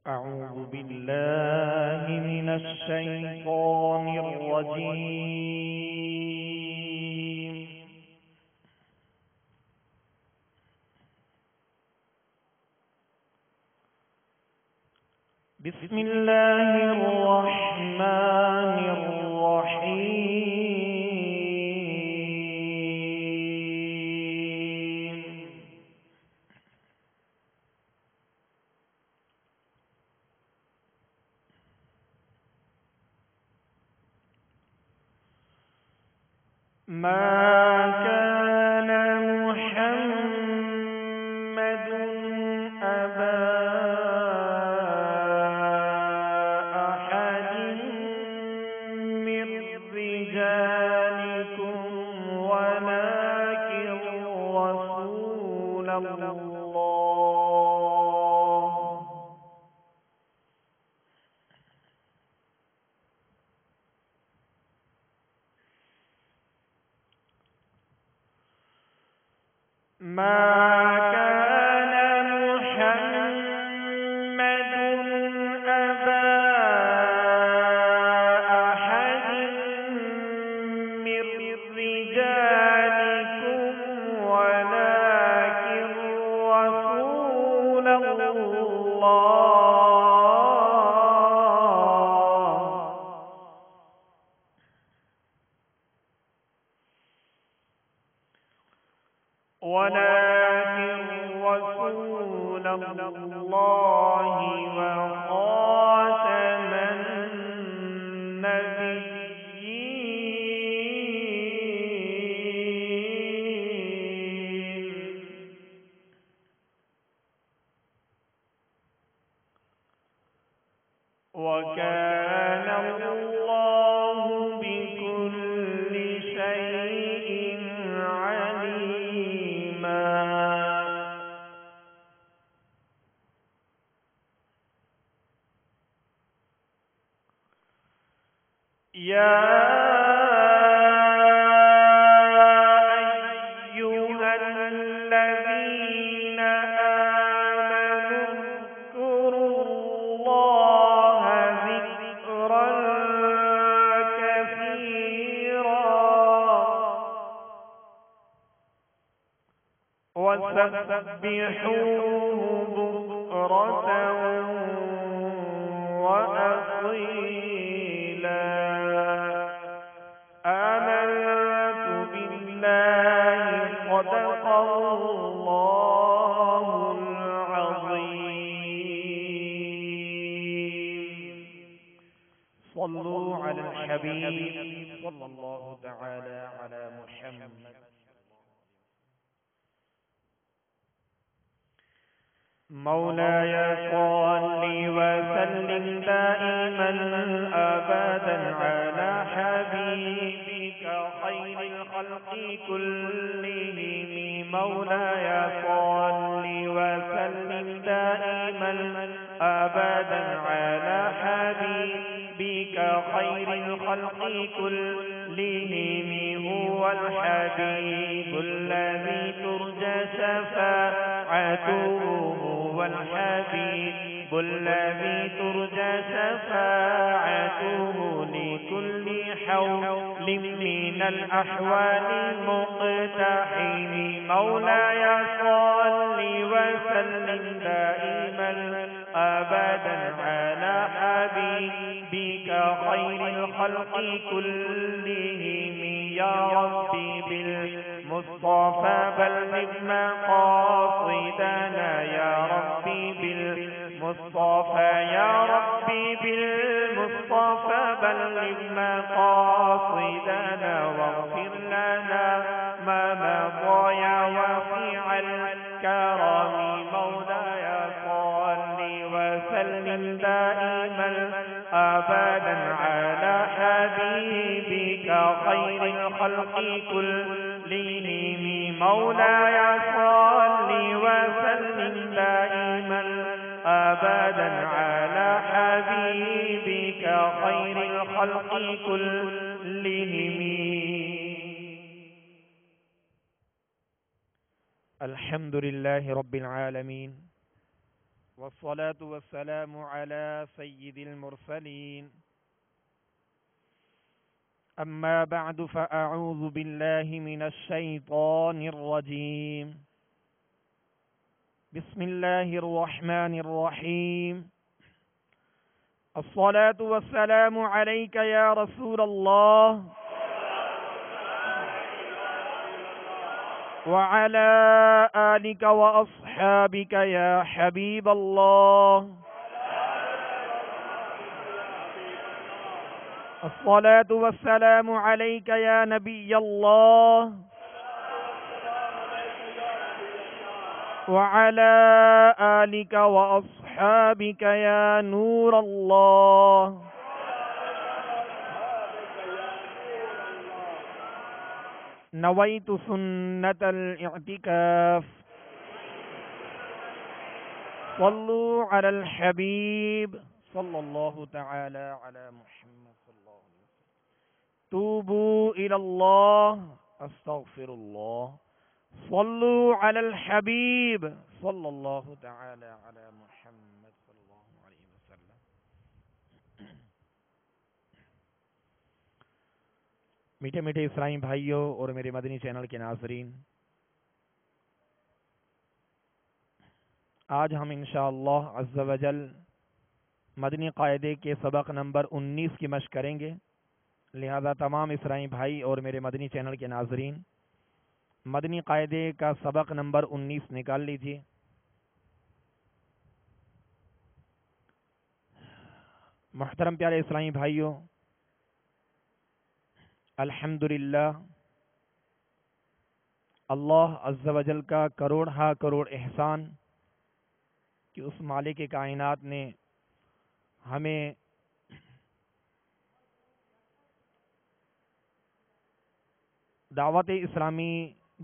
أعوذ بالله من الشيطان الرجيم. بسم الله الرحمن الرحيم. ما كان محمد أبا أحد من رجالكم ولكن رسول الله ما كان محمد أبا أحد من رجالكم ولكن رسول الله وخاتم النبيين. وكان الله بكل شيء عليما. يا أيها الذين آمنوا اذكروا الله ذكرا كثيرا وسبحوه بكرة وأصيلا. آمنت بالله صدق الله العظيم. صلوا على الحبيب صلى الله تعالى على محمد. مولاي صل وسلم دائما أبدا على حبيبك خير الخلق كلهم. مولاي صل وسلم دائما أبدا على حبيبك خير الخلق كلهم. هو الحبيب الذي ترجى شفاعته، والحبيب الذي ترجى شفاعته لكل حول من الأحوال مقتحم. مولاي صل وسلم دائما أبدا على حبيبك خير الخلق كلهم. يا ربي بالمصطفى بلغ مقاصدنا، يا ربي بالمصطفى، يا ربي بالمصطفى بلغ مقاصدنا واغفر لنا ما مضى يا واسع الكرم. مولاي صل وسلم دائما أبدا على حبيبك خير الخلق كلهم. مولاي صل وسلم دائما أبدا على حبيبك خير الخلق كلهم. الحمد لله رب العالمين، والصلاة والسلام على سيد المرسلين أما بعد فأعوذ بالله من الشيطان الرجيم بسم الله الرحمن الرحيم الصلاة والسلام عليك يا رسول الله وعلى آلك وأصحابك يا حبيب الله الصلاة والسلام عليك يا نبي الله وعلى آلك وأصحابك يا نور الله نويت سنة الاعتكاف صلوا على الحبيب صلى الله تعالى على محمد صلى الله عليه وسلم توبوا إلى الله أستغفر الله صلوا على الحبيب صلى الله تعالى على محمد صلى الله عليه وسلم. میٹھے میٹھے اسلامی بھائیوں اور میرے مدنی چینل کے ناظرین، آج ہم انشاءاللہ عز و جل مدنی قاعدے کے سبق نمبر 19 کی مشق کریں گے. لہذا تمام اسلامی بھائی اور میرے مدنی چینل کے ناظرین مدنی قاعدے کا سبق نمبر 19 نکال لیجیے. محترم پیارے اسلامی بھائیوں، الحمدللہ اللہ عز و جل کا کروڑ ہا کروڑ احسان کہ اس مالک کائنات نے ہمیں دعوت اسلامی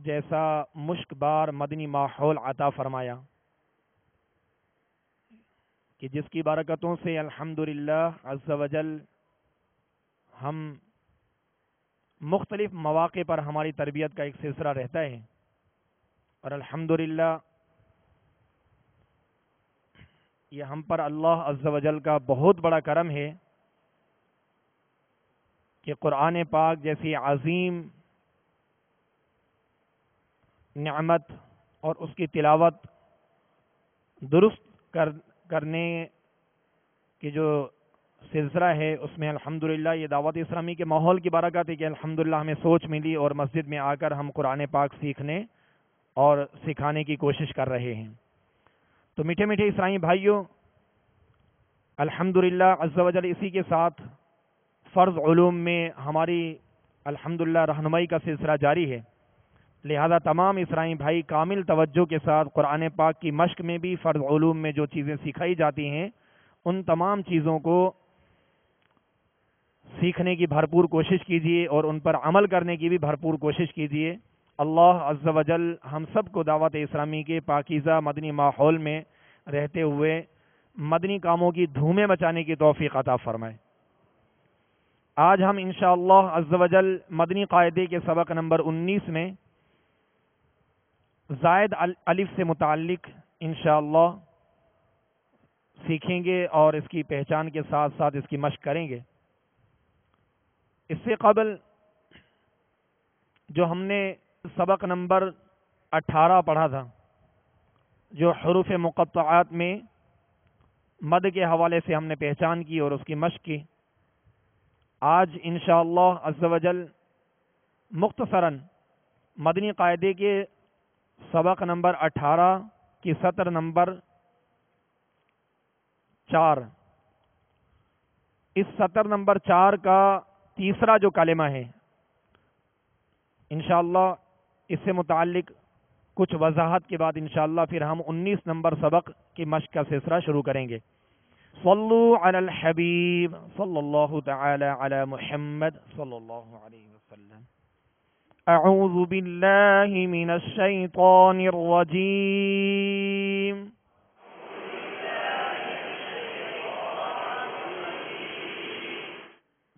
جیسا مشک بار مدنی ماحول عطا فرمایا کہ جس کی برکتوں سے الحمدللہ عز و جل ہم مختلف مواقع پر ہماری تربیت کا ایک سلسلہ رہتا ہے. اور الحمدللہ یہ ہم پر اللہ عز و جل کا بہت بڑا کرم ہے کہ قرآن پاک جیسی عظیم نعمت اور اس کی تلاوت درست کرنے کی جو سلسلہ ہے اس میں الحمدللہ یہ دعوت اسلامی کے ماحول کی برکت ہے کہ الحمدللہ ہمیں سوچ ملی اور مسجد میں آ کر ہم قرآن پاک سیکھنے اور سکھانے کی کوشش کر رہے ہیں. تو میٹھے میٹھے اسلامی بھائیوں، الحمدللہ عز و جل اسی کے ساتھ فرض علوم میں ہماری الحمدللہ رہنمائی کا سلسلہ جاری ہے. لہذا تمام اسلامی بھائی کامل توجہ کے ساتھ قرآن پاک کی مشق میں بھی فرض علوم میں جو چیزیں سکھائی جاتی ہیں ان تمام چیزوں کو سیکھنے کی بھرپور کوشش کیجیے اور ان پر عمل کرنے کی بھی بھرپور کوشش کیجیے. اللہ عز و جل ہم سب کو دعوت اسلامی کے پاکیزہ مدنی ماحول میں رہتے ہوئے مدنی کاموں کی دھومیں مچانے کی توفیق عطا فرمائے. آج ہم انشاءاللہ عز و جل مدنی قاعدے کے سبق نمبر 19 میں زائد الف سے متعلق انشاءاللہ سیکھیں گے اور اس کی پہچان کے ساتھ ساتھ اس کی مشق کریں گے. اس سے قبل جو ہم نے سبق نمبر 18 پڑھا تھا، جو حروف مقطعات میں مد کے حوالے سے ہم نے پہچان کی اور اس کی مشق کی، آج انشاءاللہ عز و جل مختصراً مدنی قاعدے کے سبق نمبر 18 کی سطر نمبر 4، اس سطر نمبر 4 کا تیسرا جو کلمہ ہے انشاءاللہ اس سے متعلق کچھ وضاحت کے بعد انشاءاللہ پھر ہم 19 نمبر سبق کی مشق کا سلسلہ شروع کریں گے. صلو علی الحبیب صلی اللہ تعالی علی محمد صلی اللہ علیہ وسلم. اعوذ باللہ من الشیطان الرجیم.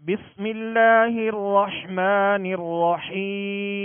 بسم اللہ الرحمن الرحیم.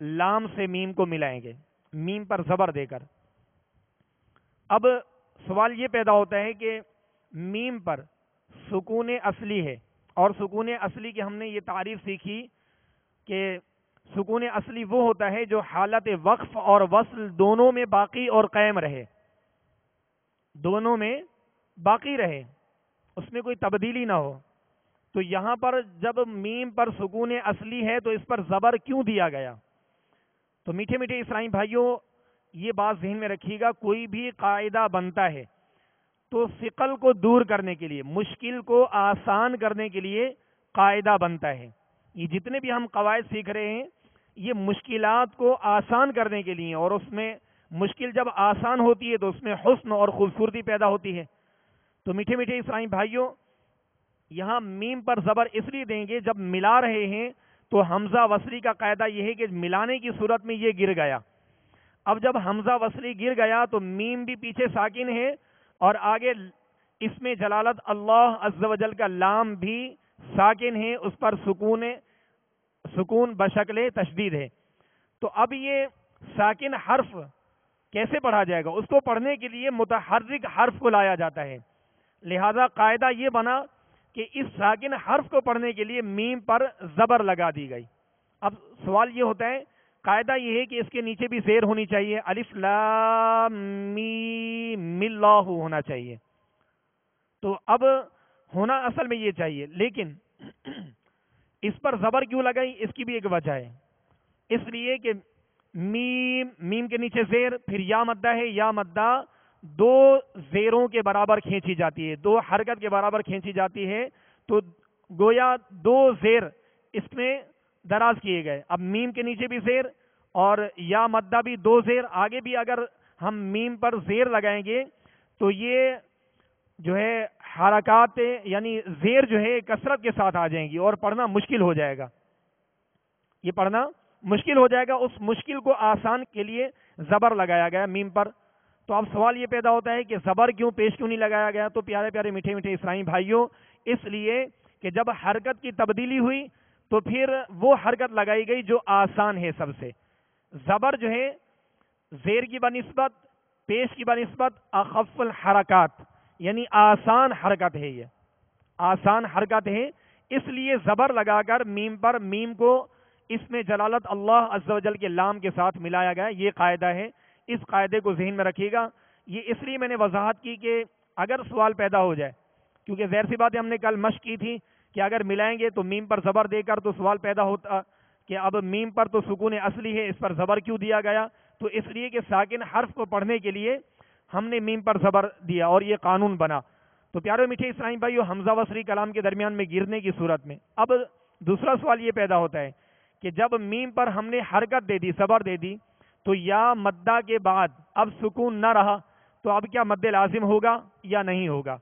لام سے میم کو ملائیں گے، میم پر زبر دے کر۔ اب سوال یہ پیدا ہوتا ہے کہ میم پر سکون اصلی ہے، اور سکون اصلی کی ہم نے یہ تعریف سیکھی کہ سکون اصلی وہ ہوتا ہے جو حالت وقف اور وصل دونوں میں باقی اور قائم رہے، دونوں میں باقی رہے، اس میں کوئی تبدیلی نہ ہو۔ تو یہاں پر جب میم پر سکون اصلی ہے تو اس پر زبر کیوں دیا گیا؟ تو میٹھے میٹھے اسلامی بھائیوں، یہ بات ذہن میں رکھیے گا، کوئی بھی قاعدہ بنتا ہے تو ثقل کو دور کرنے کے لیے، مشکل کو آسان کرنے کے لیے قاعدہ بنتا ہے۔ یہ جتنے بھی ہم قواعد سیکھ رہے ہیں یہ مشکلات کو آسان کرنے کے لیے، اور اس میں مشکل جب آسان ہوتی ہے تو اس میں حسن اور خوبصورتی پیدا ہوتی ہے۔ تو میٹھے میٹھے اسلامی بھائیوں، یہاں میم پر زبر اس لیے دیں گے جب ملا رہے ہیں تو حمزہ وصلی کا قاعدہ یہ ہے کہ ملانے کی صورت میں یہ گر گیا۔ اب جب حمزہ وصلی گر گیا تو میم بھی پیچھے ساکن ہے، اور آگے اس میں جلالت اللہ عز و جل کا لام بھی ساکن ہے، اس پر سکون بشکل تشدید ہے۔ تو اب یہ ساکن حرف کیسے پڑھا جائے گا؟ اس کو پڑھنے کے لیے متحرک حرف کو لایا جاتا ہے، لہذا قاعدہ یہ بنا کہ اس ساکن حرف کو پڑھنے کے لیے میم پر زبر لگا دی گئی۔ اب سوال یہ ہوتا ہے، قاعدہ یہ ہے کہ اس کے نیچے بھی زیر ہونی چاہیے، الف لام میم اللہ ہونا چاہیے۔ تو اب ہونا اصل میں یہ چاہیے، لیکن اس پر زبر کیوں لگائی؟ اس کی بھی ایک وجہ ہے، اس لیے کہ میم کے نیچے زیر، پھر یا مدہ ہے، یا مدہ دو زیروں کے برابر کھینچی جاتی ہے، دو حرکت کے برابر کھینچی جاتی ہے، تو گویا دو زیر اس میں دراز کیے گئے۔ اب میم کے نیچے بھی زیر اور یا مدہ بھی دو زیر، آگے بھی اگر ہم میم پر زیر لگائیں گے تو یہ جو ہے حرکات یعنی زیر جو ہے کثرت کے ساتھ آ جائیں گی اور پڑھنا مشکل ہو جائے گا، یہ پڑھنا مشکل ہو جائے گا۔ اس مشکل کو آسان کے لیے زبر لگایا گیا میم پر۔ تو اب سوال یہ پیدا ہوتا ہے کہ زبر کیوں پیش کیوں نہیں لگایا گیا؟ تو پیارے پیارے میٹھے میٹھے اسلامی بھائیوں، اس لیے کہ جب حرکت کی تبدیلی ہوئی تو پھر وہ حرکت لگائی گئی جو آسان ہے سب سے۔ زبر جو ہے زیر کی بنسبت، پیش کی بنسبت اخف الحرکات، یعنی آسان حرکت ہے، یہ آسان حرکت ہے، اس لیے زبر لگا کر میم پر میم کو اس میں جلالت اللہ عز و جل کے لام کے ساتھ ملایا گیا۔ یہ قاعدہ ہے، اس قاعدے کو ذہن میں رکھیے گا۔ یہ اس لیے میں نے وضاحت کی کہ اگر سوال پیدا ہو جائے، کیونکہ ظاہر سی بات ہے ہم نے کل مشق کی تھی کہ اگر ملائیں گے تو میم پر زبر دے کر تو سوال پیدا ہوتا کہ اب میم پر تو سکون اصلی ہے، اس پر زبر کیوں دیا گیا؟ تو اس لیے کہ ساکن حرف کو پڑھنے کے لیے ہم نے میم پر زبر دیا اور یہ قانون بنا۔ تو پیارے میٹھے اسلامی بھائیو، حمزہ وصلی کلام کے درمیان میں گرنے کی صورت میں اب دوسرا سوال یہ پیدا ہوتا ہے کہ جب میم پر ہم نے حرکت دے دی، زبر دے دی، تو یا مدہ کے بعد اب سکون نہ رہا، تو اب کیا مد لازم ہوگا یا نہیں ہوگا؟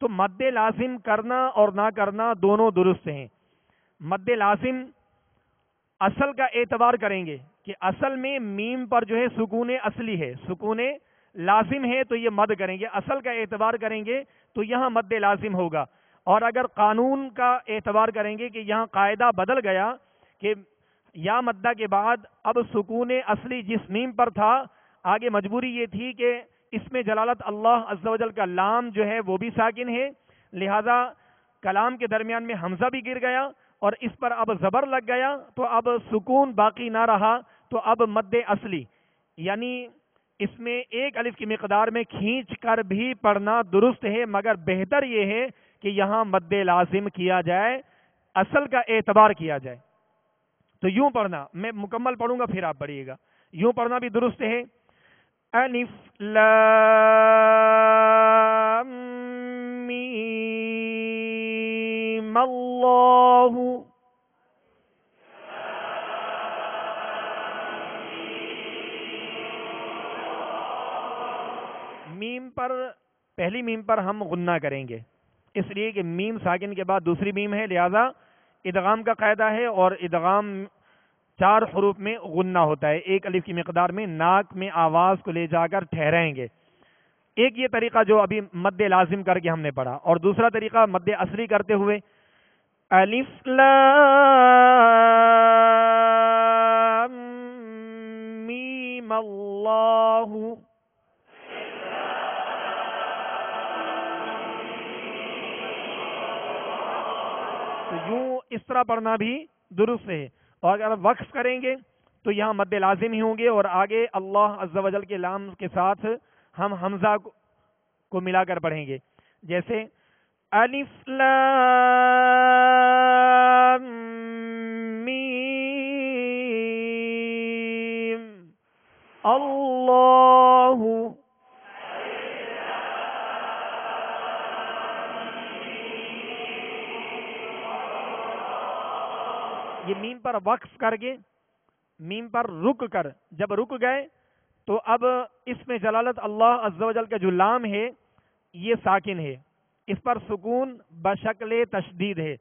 تو مد لازم کرنا اور نہ کرنا دونوں درست ہیں۔ مد لازم اصل کا اعتبار کریں گے کہ اصل میں میم پر جو ہے سکون اصلی ہے، سکون لازم ہے، تو یہ مد کریں گے۔ اصل کا اعتبار کریں گے تو یہاں مد لازم ہوگا، اور اگر قانون کا اعتبار کریں گے کہ یہاں قاعدہ بدل گیا کہ یا مدہ کے بعد اب سکون اصلی جس میم پر تھا، آگے مجبوری یہ تھی کہ اس میں جلالت اللہ عز و جل کا لام جو ہے وہ بھی ساکن ہے، لہذا کلام کے درمیان میں حمزہ بھی گر گیا اور اس پر اب زبر لگ گیا، تو اب سکون باقی نہ رہا، تو اب مد اصلی یعنی اس میں ایک الف کی مقدار میں کھینچ کر بھی پڑھنا درست ہے، مگر بہتر یہ ہے کہ یہاں مد لازم کیا جائے، اصل کا اعتبار کیا جائے۔ تو یوں پڑھنا، میں مکمل پڑھوں گا پھر آپ پڑھیے گا، یوں پڑھنا بھی درست ہے، الف لام میم اللہ۔ میم پر پہلی میم پر ہم غنہ کریں گے، اس لیے کہ میم ساکن کے بعد دوسری میم ہے، لہذا ادغام کا قاعدہ ہے، اور ادغام 4 حروف میں غنہ ہوتا ہے، ایک الف کی مقدار میں ناک میں آواز کو لے جا کر ٹھہرائیں گے۔ ایک یہ طریقہ جو ابھی مد لازم کر کے ہم نے پڑھا، اور دوسرا طریقہ مد اصلی کرتے ہوئے الف لام علم اللہ. تو یوں اس طرح پڑھنا بھی درست ہے. اور اگر وقف کریں گے تو یہاں مد لازم ہی ہوں گے، اور آگے اللہ عز و جل کے لام کے ساتھ ہم حمزہ کو ملا کر پڑھیں گے. جیسے الف لام میم اللہ. یہ میم پر وقف کر کے، میم پر رک کر، جب رک گئے تو اب اس میں جلالت اللہ عز و جل کا جو لام ہے یہ ساکن ہے، اس پر سکون بشکل تشدید ہے.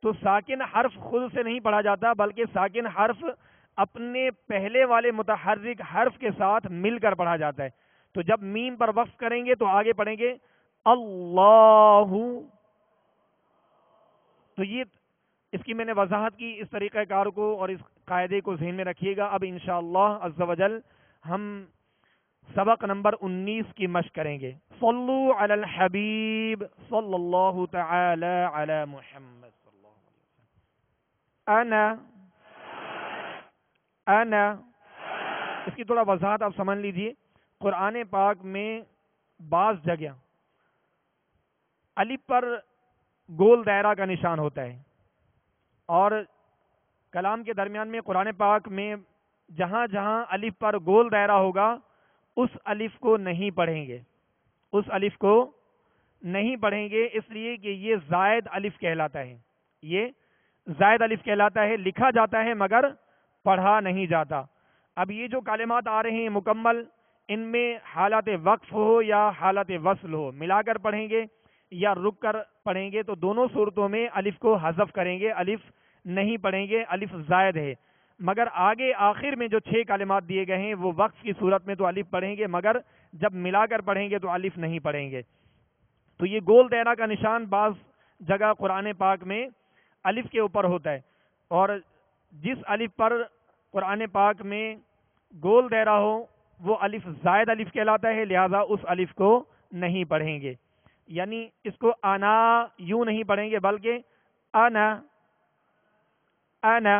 تو ساکن حرف خود سے نہیں پڑھا جاتا، بلکہ ساکن حرف اپنے پہلے والے متحرک حرف کے ساتھ مل کر پڑھا جاتا ہے. تو جب میم پر وقف کریں گے تو آگے پڑھیں گے اللہ. تو یہ اس کی میں نے وضاحت کی، اس طریقہ کار کو اور اس قاعدے کو ذہن میں رکھیے گا. اب انشاءاللہ عز و جل ہم سبق نمبر 19 کی مشق کریں گے. صلو علی الحبیب صلی اللہ تعالی علی محمد صلی اللہ علیہ وسلم. انا اس کی تھوڑا وضاحت آپ سمجھ لیجئے. قرآن پاک میں بعض جگہ الف پر گول دائرہ کا نشان ہوتا ہے، اور کلام کے درمیان میں قرآن پاک میں جہاں جہاں الف پر گول دائرہ ہوگا اس الف کو نہیں پڑھیں گے، اس الف کو نہیں پڑھیں گے، اس لیے کہ یہ زائد الف کہلاتا ہے. یہ زائد الف کہلاتا ہے، لکھا جاتا ہے مگر پڑھا نہیں جاتا. اب یہ جو کلمات آ رہے ہیں مکمل، ان میں حالت وقف ہو یا حالت وصل ہو، ملا کر پڑھیں گے یا رک کر پڑھیں گے، تو دونوں صورتوں میں الف کو حذف کریں گے، الف نہیں پڑھیں گے، الف زائد ہے. مگر آگے آخر میں جو 6 کلمات دیے گئے ہیں وہ وقف کی صورت میں تو الف پڑھیں گے، مگر جب ملا کر پڑھیں گے تو الف نہیں پڑھیں گے. تو یہ گول دائرہ کا نشان بعض جگہ قرآن پاک میں الف کے اوپر ہوتا ہے، اور جس الف پر قرآن پاک میں گول دائرہ ہو وہ الف زائد الف کہلاتا ہے، لہذا اس الف کو نہیں پڑھیں گے. یعنی اس کو انا یوں نہیں پڑھیں گے، بلکہ انا انا،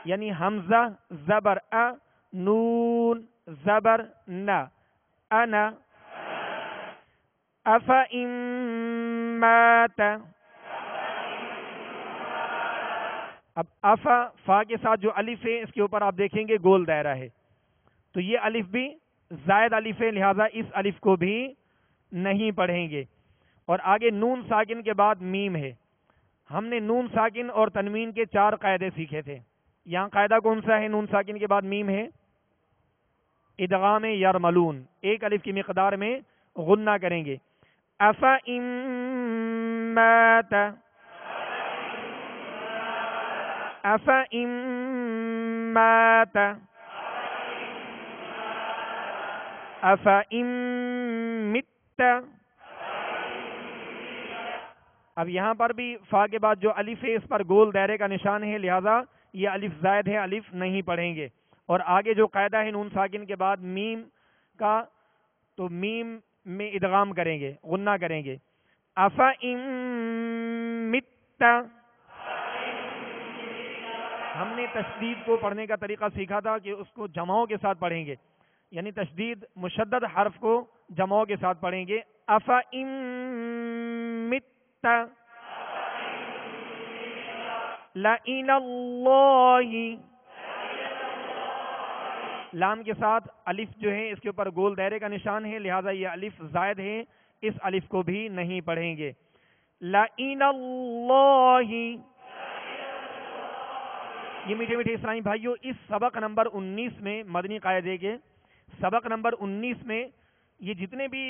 یعنی حمزہ زبر ا، نون زبر نا، انا. افإن مات، اب افا فا کے ساتھ جو الف ہے اس کے اوپر آپ دیکھیں گے گول دائرہ ہے، تو یہ الف بھی زائد الف ہے، لہذا اس الف کو بھی نہیں پڑھیں گے. اور آگے نون ساکن کے بعد میم ہے. ہم نے نون ساکن اور تنوین کے 4 قاعدے سیکھے تھے. یہاں قاعدہ کون سا ہے؟ نون ساکن کے بعد میم ہے، ادغام یرملون، ایک الف کی مقدار میں غنہ کریں گے. افإن مات، افإن مات، افإن مت. اب یہاں پر بھی فا کے بعد جو الف ہے اس پر گول دائرے کا نشان ہے، لہذا یہ الف زائد ہے، الف نہیں پڑھیں گے. اور آگے جو قاعدہ ہے نون ساکن کے بعد میم کا، تو میم میں ادغام کریں گے، غنہ کریں گے. افإن مت، ہم نے تشدید کو پڑھنے کا طریقہ سیکھا تھا کہ اس کو جمعوں کے ساتھ پڑھیں گے، یعنی تشدید مشدد حرف کو جمعوں کے ساتھ پڑھیں گے. افإن مت لَإِلَى اللَّهِ، لام کے ساتھ الف جو ہے اس کے اوپر گول دائرے کا نشان ہے، لہذا یہ الف زائد ہے، اس الف کو بھی نہیں پڑھیں گے. لَإِلَى اللَّهِ. یہ میٹھے میٹھے اسلامی بھائیوں، اس سبق نمبر 19 میں مدنی قاعدے کے سبق نمبر 19 میں یہ جتنے بھی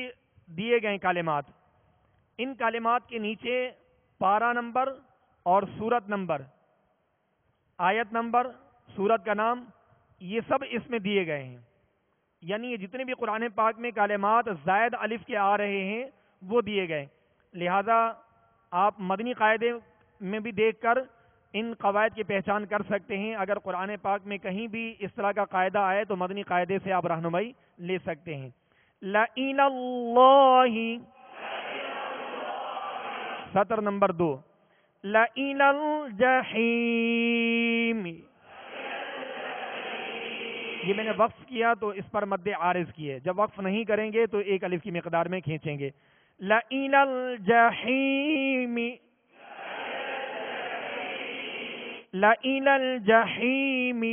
دیے گئے کلمات، ان کلمات کے نیچے پارہ نمبر اور سورت نمبر، آیت نمبر، سورت کا نام، یہ سب اس میں دیے گئے ہیں. یعنی یہ جتنے بھی قرآن پاک میں کلمات زائد الف کے آ رہے ہیں وہ دیے گئے. لہذا آپ مدنی قاعدے میں بھی دیکھ کر ان قواعد کی پہچان کر سکتے ہیں. اگر قرآن پاک میں کہیں بھی اس طرح کا قاعدہ آئے تو مدنی قاعدے سے آپ رہنمائی لے سکتے ہیں. لَإِلَى اللَّهِ، سطر نمبر 2. لَإِلَى الْجَحِيمِ، یہ میں نے وقف کیا تو اس پر مد عارض کیے، جب وقف نہیں کریں گے تو ایک الف کی مقدار میں کھینچیں گے. لَإِلَى الْجَحِيمِ، لَإِلَى الْجَحِيمِ.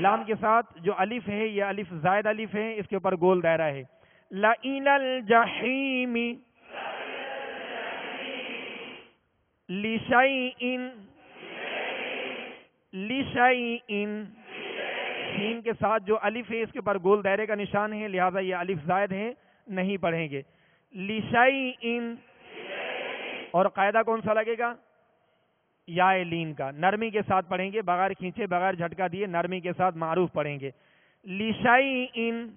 لام کے ساتھ جو الف ہے یہ الف زائد الف ہے، اس کے اوپر گول دائرہ ہے. لَإِلَى الْجَحِيمِ لِشَيْءٍ، لِشَيْءٍ، سین کے ساتھ جو الف ہے اس کے اوپر گول دائرے کا نشان ہے، لہٰذا یہ الف زائد ہے، نہیں پڑھیں گے. لِشَيْءٍ، اور قاعدہ کون سا لگے گا؟ یا لین کا، نرمی کے ساتھ پڑھیں گے، بغیر کھینچے بغیر جھٹکا دیے نرمی کے ساتھ معروف پڑھیں گے. لِشَيْءٍ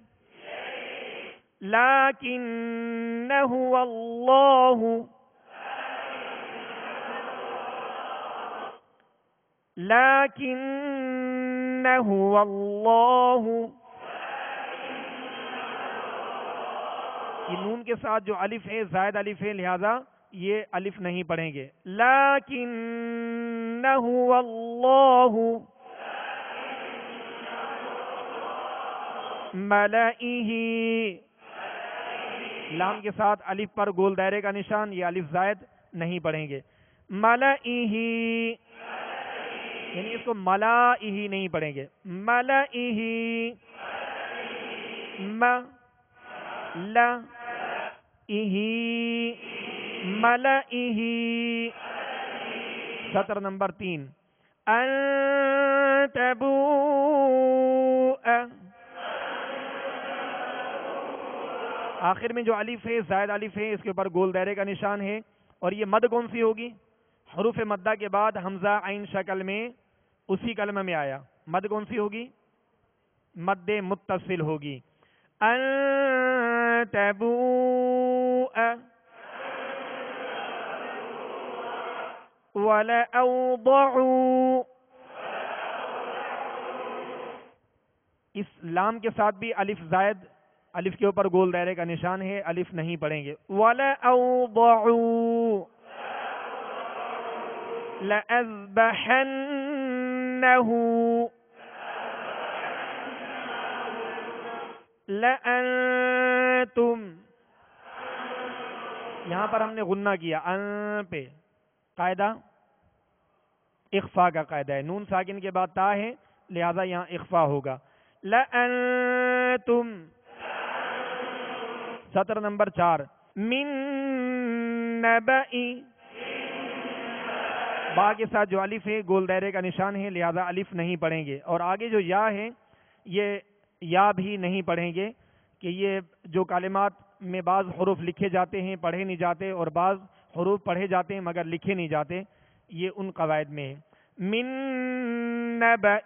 لَكِنَّهُ اللَّهُ، لَكِنَّهُ اللَّهُ، یہ نون کے ساتھ جو الف ہے زائد الف ہے، لہذا یہ الف نہیں پڑھیں گے. لَكِنَّهُ اللَّهُ مَلَئِهِ، لام کے ساتھ الف پر گول دائرے کا نشان، یہ الف زائد نہیں پڑھیں گے. مَلَئِهِ، یعنی اس کو مَلَئِهِ نہیں پڑھیں گے. مَلَئِهِ، مَلَئِهِ، مَلَئِهِ. سطر نمبر 3. أَن تَبُوءَ، آخر میں جو الف ہے زائد الف ہے، اس کے اوپر گول دائرے کا نشان ہے. اور یہ مد کون سی ہوگی؟ حروف مدہ کے بعد حمزہ عین شکل میں اسی کلمہ میں آیا، مد کون سی ہوگی؟ مد متصل ہوگی. أَن تَبُوءَ وَلَأَوْضَعُوا، اس لام کے ساتھ بھی الف زائد، الف کے اوپر گول دائرے کا نشان ہے، الف نہیں پڑھیں گے. وَلَأَوْضَعُوا لَأَذْبَحَنَّهُ لَأَنْتُمْ، یہاں پر ہم نے غنہ کیا ان پہ، قاعدہ اخفاء کا قاعدہ ہے، نون ساکن کے بعد تا ہے لہذا یہاں اخفاء ہوگا. لَأَنْتُمْ، سطر نمبر 4. مِن نَبَإِ، با کے ساتھ جو الف ہے گول دائرے کا نشان ہے، لہذا الف نہیں پڑھیں گے. اور آگے جو یا ہے یہ یا بھی نہیں پڑھیں گے، کہ یہ جو کلمات میں بعض حروف لکھے جاتے ہیں پڑھے نہیں جاتے، اور بعض حروف پڑھے جاتے ہیں مگر لکھے نہیں جاتے، یہ ان قواعد میں ہے. من نبأ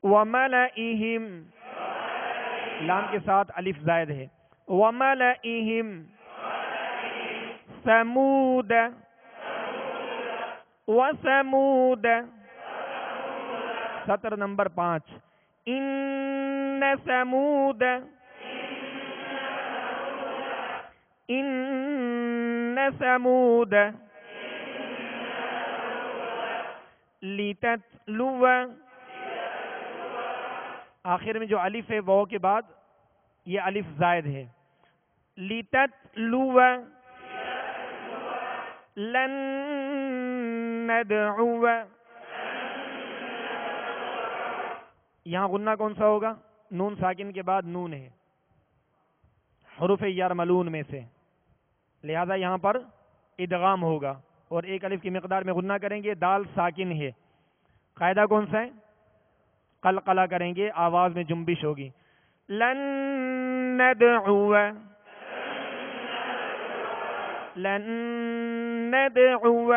وملئہم، لام کے ساتھ الف زائد ہے. وملئہم ثمود وثمود. سطر نمبر 5. ان ثمود، ان ثمود لتتلو، آخر میں جو الف ہے واو کے بعد یہ الف زائد ہے. لتتلو لن ندعو، یہاں غنہ کون سا ہوگا؟ نون ساکن کے بعد نون ہے، حروف یرملون میں سے، لہذا یہاں پر ادغام ہوگا اور ایک الف کی مقدار میں غنہ کریں گے. دال ساکن ہے، قاعدہ کون سا ہے؟ قلقلہ کریں گے، آواز میں جنبش ہوگی. لن ندعو، لن ندعو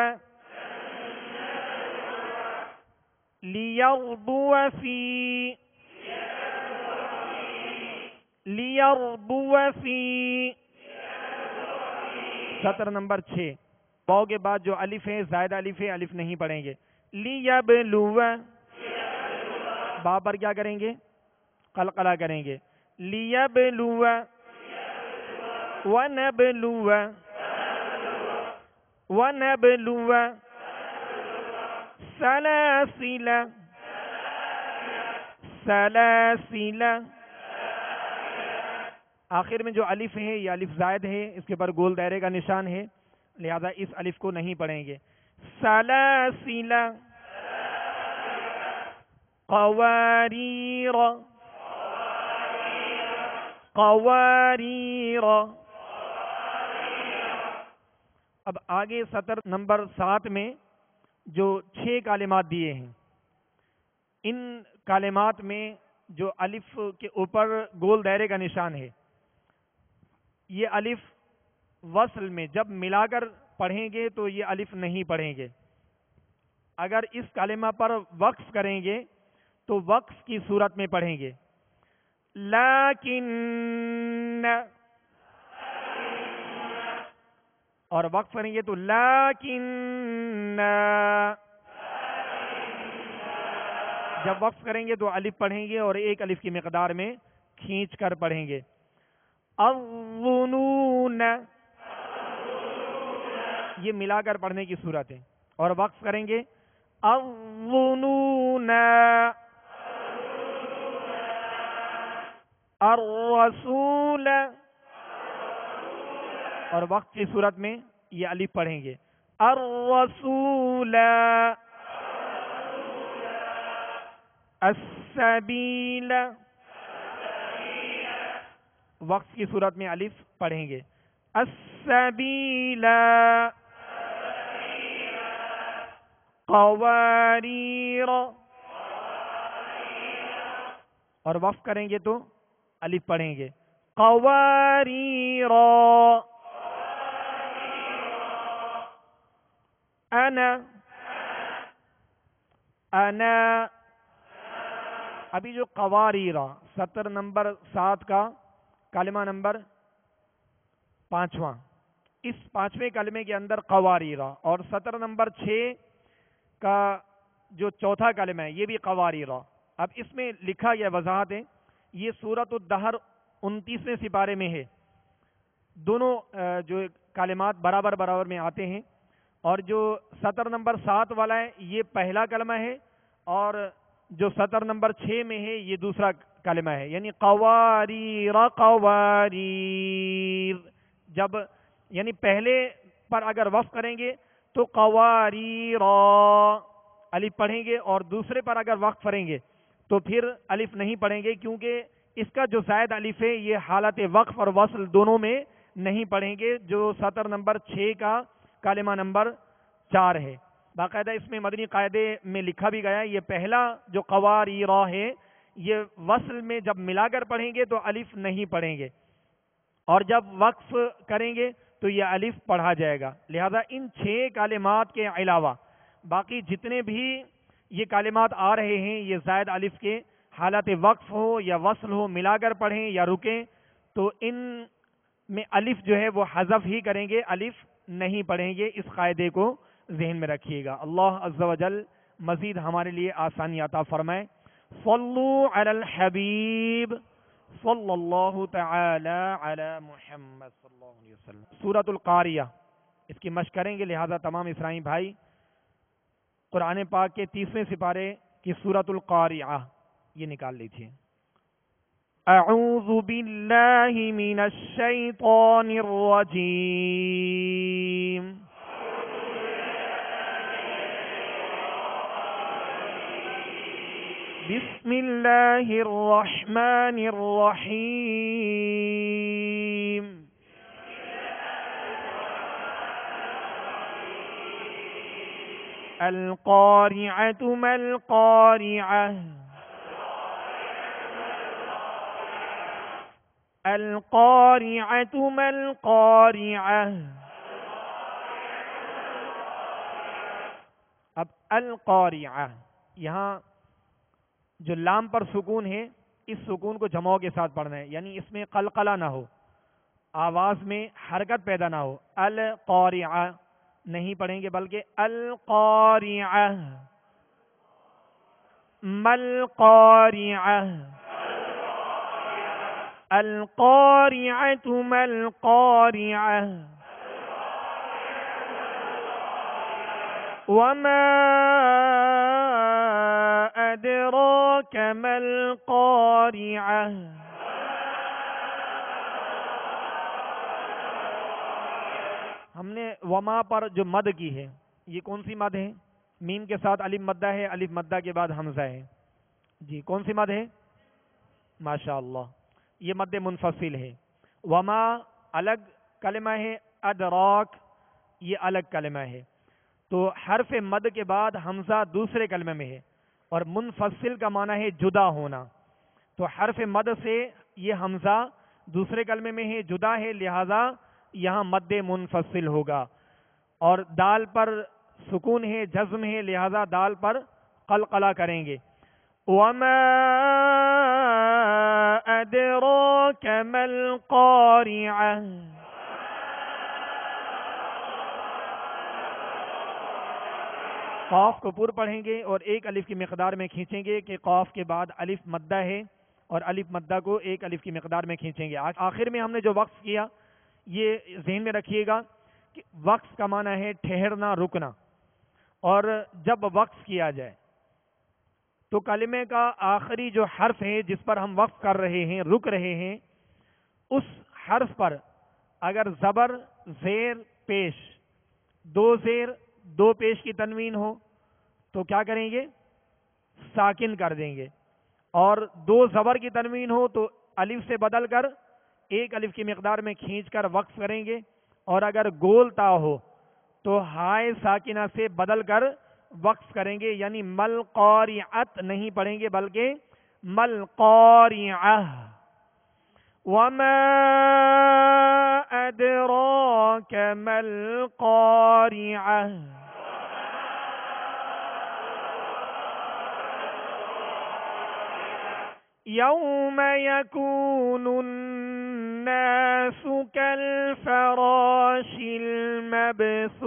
ليربو في، ليربو في، سطر نمبر 6 واو کے بعد جو الف ہے زائد الف ہے، الف نہیں پڑھیں گے. لیبلو با پر کیا کریں گے؟ قلقلہ کریں گے. لیبلو ونبلو ونبلو سلاسل سلاسل. آخر میں جو الف ہے یہ الف زائد ہے، اس کے پر گول دائرے کا نشان ہے، لہذا اس الف کو نہیں پڑھیں گے. سلاسل قواریر قواریر. اب آگے سطر نمبر 7 میں جو 6 کلمات دیے ہیں، ان کلمات میں جو الف کے اوپر گول دائرے کا نشان ہے، یہ الف وصل میں جب ملا کر پڑھیں گے تو یہ الف نہیں پڑھیں گے. اگر اس کلمہ پر وقف کریں گے تو وقف کی صورت میں پڑھیں گے. لیکن اور وقف کریں گے تو لیکن. جب وقف کریں گے تو الف پڑھیں گے اور ایک الف کی مقدار میں کھینچ کر پڑھیں گے. الظنون یہ ملا کر پڑھنے کی صورت ہے، اور وقف کریں گے الظنون. الرسول اور وقت کی صورت میں یہ الف پڑھیں گے. الرسول. السبیل وقت کی صورت میں الف پڑھیں گے. السبیل. قواریر اور وقف کریں گے تو الف پڑھیں گے. قواریر. انا انا. ابھی جو قواریرا سطر نمبر 7 کا کلمہ نمبر 5واں، اس 5ویں کلمے کے اندر قواریرا، اور سطر نمبر 6 کا جو چوتھا کلمہ ہے یہ بھی قواریرا. اب اس میں لکھا گیا وضاحت ہے، یہ سورۃ الدہر 29ویں سپارے میں ہے. دونوں جو کلمات برابر برابر میں آتے ہیں، اور جو سطر نمبر 7 والا ہے یہ پہلا کلمہ ہے، اور جو سطر نمبر 6 میں ہے یہ دوسرا کلمہ ہے، یعنی قواریر قواریر. جب یعنی پہلے پر اگر وقف کریں گے تو قواریر الف پڑھیں گے، اور دوسرے پر اگر وقف کریں گے تو پھر الف نہیں پڑھیں گے، کیونکہ اس کا جو زائد الف ہے یہ حالت وقف اور وصل دونوں میں نہیں پڑھیں گے، جو سطر نمبر 6 کا کلمہ نمبر 4 ہے. باقاعدہ اس میں مدنی قاعدے میں لکھا بھی گیا ہے، یہ پہلا جو قواریرا ہے یہ وصل میں جب ملا کر پڑھیں گے تو الف نہیں پڑھیں گے، اور جب وقف کریں گے تو یہ الف پڑھا جائے گا. لہذا ان 6 کلمات کے علاوہ باقی جتنے بھی یہ کلمات آ رہے ہیں یہ زائد الف کے حالت وقف ہو یا وصل ہو، ملا کر پڑھیں یا رکیں، تو ان میں الف جو ہے وہ حذف ہی کریں گے، الف نہیں پڑھیں گے. اس قاعدے کو ذہن میں رکھیے گا. اللہ عز و جل مزید ہمارے لیے آسانی عطا فرمائے. صلو علی الحبیب صلی اللہ تعالی علی محمد صلی اللہ علیہ وسلم. سورۃ القاریہ اس کی مشق کریں گے، لہذا تمام اسرائی بھائی قرآن پاک کے 30ویں سپارے کی سورۃ القاریہ یہ نکال لیجیے. اعوذ باللہ من الشیطان الرجیم. بسم اللہ الرحمن الرحیم. القارعۃ ما القارعۃ. القارعۃ ما القارعۃ. اب القارعہ یہاں جو لام پر سکون ہے، اس سکون کو جماؤ کے ساتھ پڑھنا ہے، یعنی اس میں قلقلہ نہ ہو. آواز میں حرکت پیدا نہ ہو. القارعہ نہیں پڑھیں گے بلکہ القارعہ. ملقارعہ. القارعة ما القارعة وما أدراك ما القارعة. ہم نے وما پر جو مد کی ہے یہ کون سی مد ہے؟ میم کے ساتھ الف مدہ ہے، الف مدہ کے بعد حمزہ ہے. جی کون سی مد ہے؟ ماشاءاللہ یہ مد منفصل ہے. وما الگ کلمہ ہے، ادراک یہ الگ کلمہ ہے. تو حرف مد کے بعد حمزہ دوسرے کلمے میں ہے، اور منفصل کا معنی ہے جدا ہونا. تو حرف مد سے یہ حمزہ دوسرے کلمے میں ہے، جدا ہے، لہذا یہاں مد منفصل ہوگا. اور دال پر سکون ہے، جزم ہے، لہذا دال پر قلقلہ کریں گے. وما أدراك ما القارعة. قاف کو پر پڑھیں گے اور ایک الف کی مقدار میں کھینچیں گے کہ قاف کے بعد الف مدہ ہے، اور الف مدہ کو ایک الف کی مقدار میں کھینچیں گے. آخر میں ہم نے جو وقف کیا یہ ذہن میں رکھیے گا کہ وقف کا معنی ہے ٹھہرنا، رکنا. اور جب وقف کیا جائے تو کلمے کا آخری جو حرف ہے جس پر ہم وقف کر رہے ہیں، رک رہے ہیں، اس حرف پر اگر زبر، زیر، پیش، دو زیر دو پیش کی تنوین ہو تو کیا کریں گے؟ ساکن کر دیں گے. اور دو زبر کی تنوین ہو تو الف سے بدل کر ایک الف کی مقدار میں کھینچ کر وقف کریں گے. اور اگر گول تا ہو تو ہائے ساکنہ سے بدل کر وقف کریں گے، یعنی مل قارعت نہیں پڑھیں گے بلکہ مل قارعہ. وما ادراک مل قارعہ. یوم یکون الناس کالفراش المبثوث.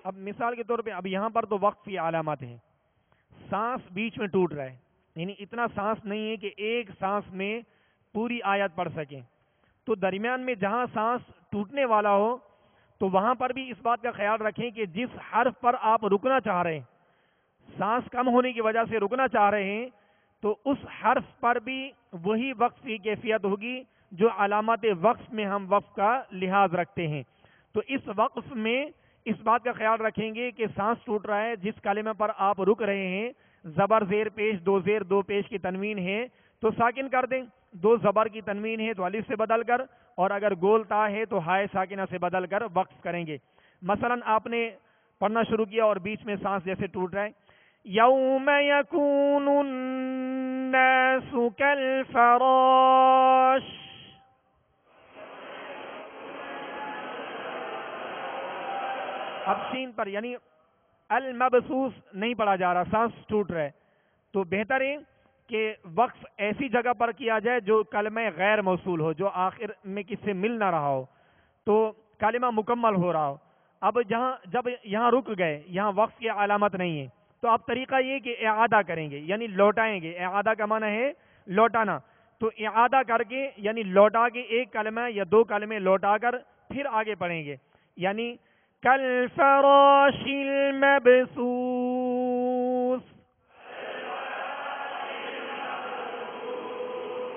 اب مثال کے طور پہ اب یہاں پر تو وقف کی علامات ہیں. سانس بیچ میں ٹوٹ رہا ہے، یعنی اتنا سانس نہیں ہے کہ ایک سانس میں پوری آیت پڑھ سکیں. تو درمیان میں جہاں سانس ٹوٹنے والا ہو تو وہاں پر بھی اس بات کا خیال رکھیں کہ جس حرف پر آپ رکنا چاہ رہے ہیں، سانس کم ہونے کی وجہ سے رکنا چاہ رہے ہیں، تو اس حرف پر بھی وہی وقف کی کیفیت ہوگی جو علامات وقف میں ہم وقف کا لحاظ رکھتے ہیں. تو اس وقف میں اس بات کا خیال رکھیں گے کہ سانس ٹوٹ رہا ہے، جس کلمے پر آپ رک رہے ہیں زبر زیر پیش، دو زیر دو پیش کی تنوین ہے تو ساکن کر دیں. دو زبر کی تنوین ہے تو الف سے بدل کر، اور اگر گول تا ہے تو ہائے ساکنہ سے بدل کر وقف کریں گے. مثلا آپ نے پڑھنا شروع کیا اور بیچ میں سانس جیسے ٹوٹ رہا ہے، یوم یکون الناس کالفراش. اب سین پر یعنی المبسوس نہیں پڑھا جا رہا، سانس ٹوٹ رہا ہے. تو بہتر ہے کہ وقف ایسی جگہ پر کیا جائے جو کلمہ غیر موصول ہو، جو آخر میں کس سے مل نہ رہا ہو، تو کلمہ مکمل ہو رہا ہو. اب جب یہاں رک گئے، یہاں وقف کی علامت نہیں ہے، تو اب طریقہ یہ کہ اعادہ کریں گے، یعنی لوٹائیں گے. اعادہ کا معنی ہے لوٹانا. تو اعادہ کر کے یعنی لوٹا کے ایک کلمہ یا دو کلمے لوٹا کر پھر آگے پڑھیں گے، یعنی کالفراش المبثوث.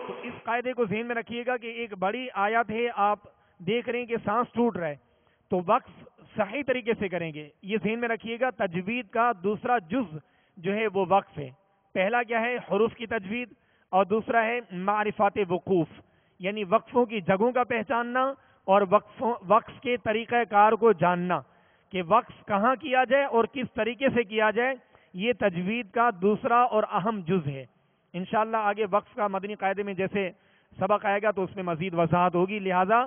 تو اس قاعدے کو ذہن میں رکھیے گا کہ ایک بڑی آیت ہے، آپ دیکھ رہے ہیں کہ سانس ٹوٹ رہا ہے تو وقف صحیح طریقے سے کریں گے. یہ ذہن میں رکھیے گا تجوید کا دوسرا جز جو ہے وہ وقف ہے. پہلا کیا ہے؟ حروف کی تجوید، اور دوسرا ہے معرفات وقوف، یعنی وقفوں کی جگہوں کا پہچاننا اور وقف کے طریقہ کار کو جاننا کہ وقف کہاں کیا جائے اور کس طریقے سے کیا جائے. یہ تجوید کا دوسرا اور اہم جز ہے. انشاءاللہ آگے وقف کا مدنی قاعدے میں جیسے سبق آئے گا تو اس میں مزید وضاحت ہوگی. لہذا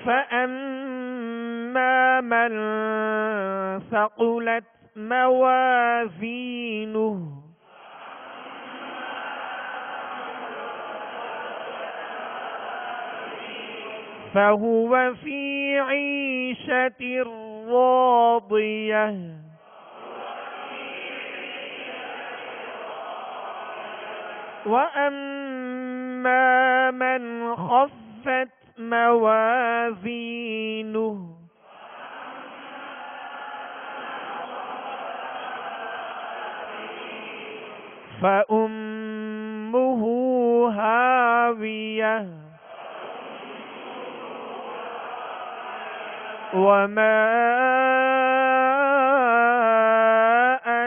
فأما من ثقلت موازينه فهو في عيشة راضية وأما من خفت موازينه فأمه هاوية وما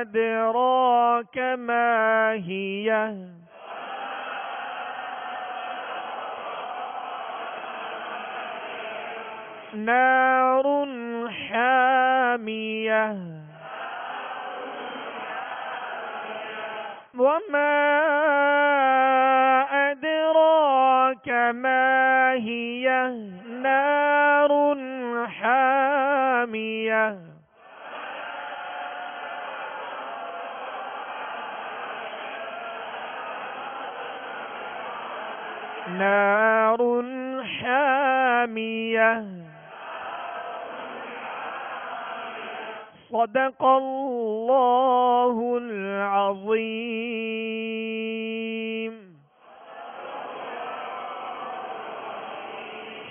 أدراك ما هي نار حامية وما أدراك ما هي نار حامية نار حامية صدق الله العظيم.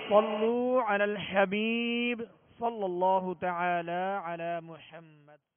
صلوا على الحبيب صلى الله تعالى على محمد.